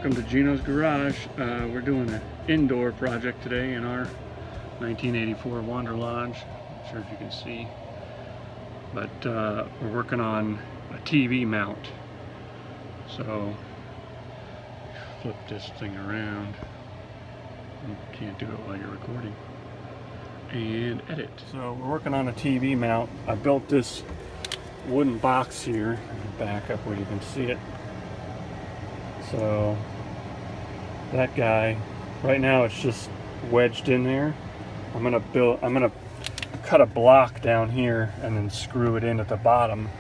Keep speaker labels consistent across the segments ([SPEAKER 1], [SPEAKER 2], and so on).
[SPEAKER 1] welcome to Gino's Garage. We're doing an indoor project today in our 1984 Wanderlodge. Not sure if you can see, but we're working on a TV mount. So flip this thing around. You can't do it while you're recording. And edit. So we're working on a TV mount. I built this wooden box here. Back up where you can see it. So that guy, right now it's just wedged in there. I'm gonna cut a block down here and then screw it in at the bottom,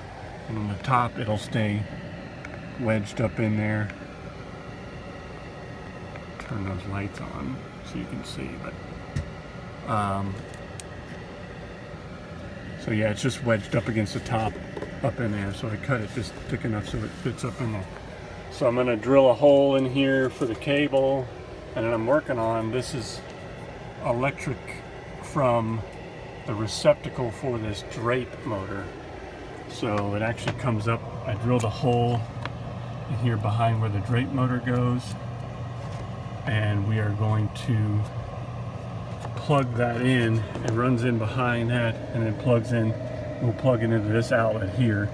[SPEAKER 1] and on the top it'll stay wedged up in there. Turn those lights on so you can see, but so yeah, it's just wedged up against the top up in there. So I cut it just thick enough so it fits up in there. So I'm going to drill a hole in here for the cable, and then I'm working on, this is electric from the receptacle for this drape motor. So it actually comes up, I drilled a hole in here behind where the drape motor goes, and we are going to plug that in. It runs in behind that and then plugs in. We'll plug it into this outlet here,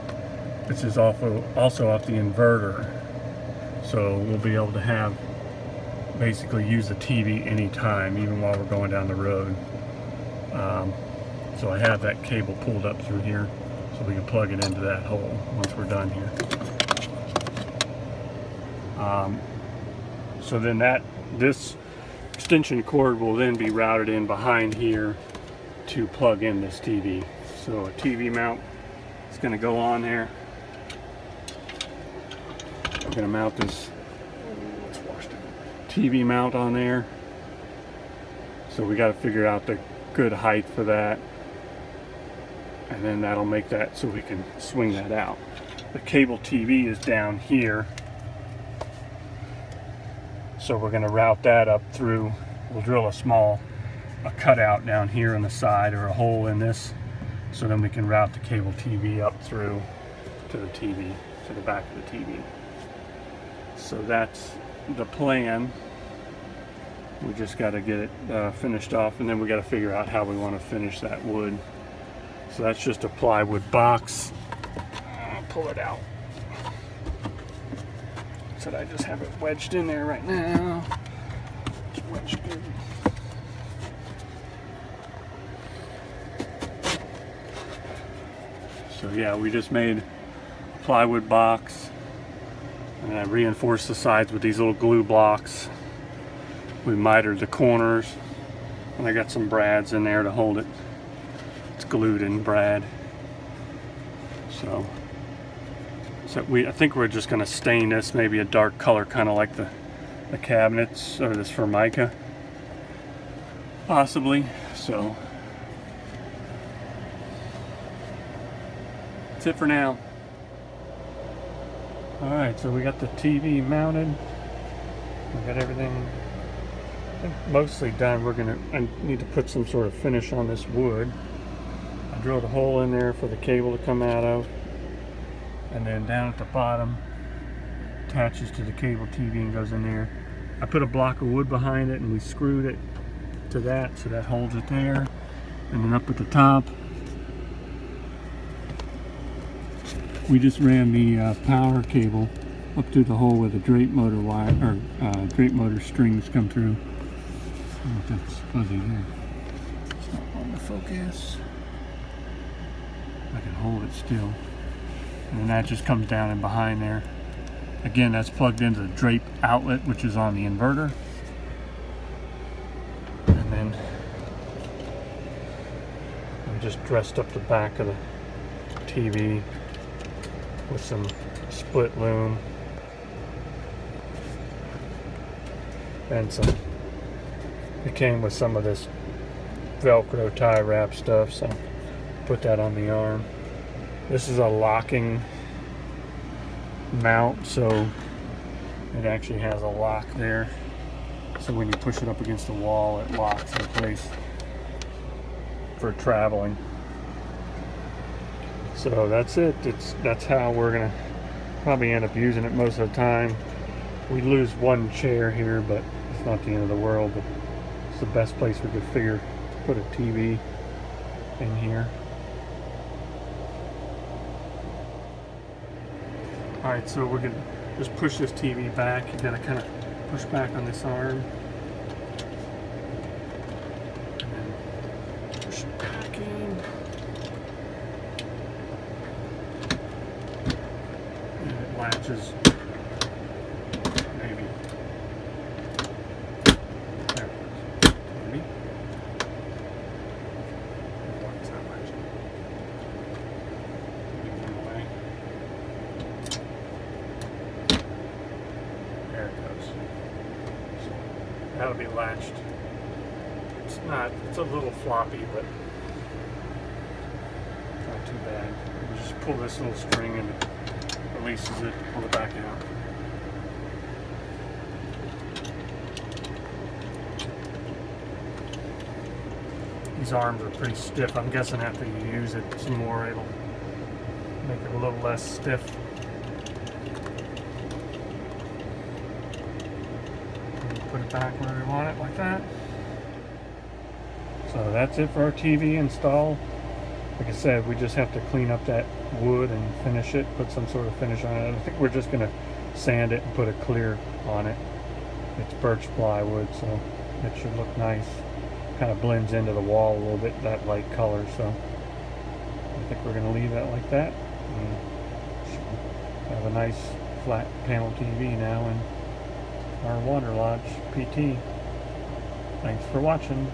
[SPEAKER 1] which is also off the inverter. So we'll be able to have, basically use the TV anytime, even while we're going down the road. So I have that cable pulled up through here, so we can plug it into that hole once we're done here. So then this extension cord will then be routed in behind here to plug in this TV. So a TV mount is going to go on there. We're going to mount this TV mount on there. So we got to figure out the good height for that, and then that'll make that so we can swing that out. The cable TV is down here, so we're going to route that up through. We'll drill a cutout down here on the side, or a hole in this, so then we can route the cable TV up through to the TV, to the back of the TV. So that's the plan. We just got to get it finished off, and then we got to figure out how we want to finish that wood. So that's just a plywood box. I'll pull it out. So I just have it wedged in there right now. It's wedged good. So yeah, we just made a plywood box, and I reinforced the sides with these little glue blocks. We mitered the corners, and I got some brads in there to hold it. It's glued in brad. So I think we're just going to stain this maybe a dark color, kind of like the cabinets, or this Formica, possibly. So that's it for now. Alright, so we got the TV mounted. We got everything, I think, mostly done. I need to put some sort of finish on this wood. I drilled a hole in there for the cable to come out of, and then down at the bottom attaches to the cable TV and goes in there. I put a block of wood behind it, and we screwed it to that, so that holds it there. And then up at the top, we just ran the power cable up through the hole where the drape motor wire, or drape motor strings come through. I don't know if that's fuzzy there. It's not on the focus. I can hold it still. And then that just comes down in behind there. Again, that's plugged into the drape outlet, which is on the inverter. And then I just dressed up the back of the TV with some split loom and it came with some of this Velcro tie wrap stuff, so put that on the arm. This is a locking mount, so it actually has a lock there, so when you push it up against the wall, it locks in place for traveling. So that's it. That's how we're gonna probably end up using it most of the time. We lose one chair here, but it's not the end of the world. But it's the best place we could figure to put a TV in here. Alright, so we're going to just push this TV back. You got to kind of push back on this arm. And then push it back in. And it latches. Maybe. There it goes. Maybe. Why is that latching? Leave them away. There it goes. So that'll be latched. It's a little floppy, but not too bad. You just pull this little string and it releases it, pull it back out. These arms are pretty stiff. I'm guessing after you use it some more, it'll make it a little less stiff. Put it back where we want it, like that. So that's it for our TV install. Like I said, we just have to clean up that wood and finish it, put some sort of finish on it. I think we're just going to sand it and put a clear on it. It's birch plywood, so it should look nice. Kind of blends into the wall a little bit, that light color, so I think we're going to leave that like that. And have a nice flat panel TV now in our Wanderlodge PT. Thanks for watching.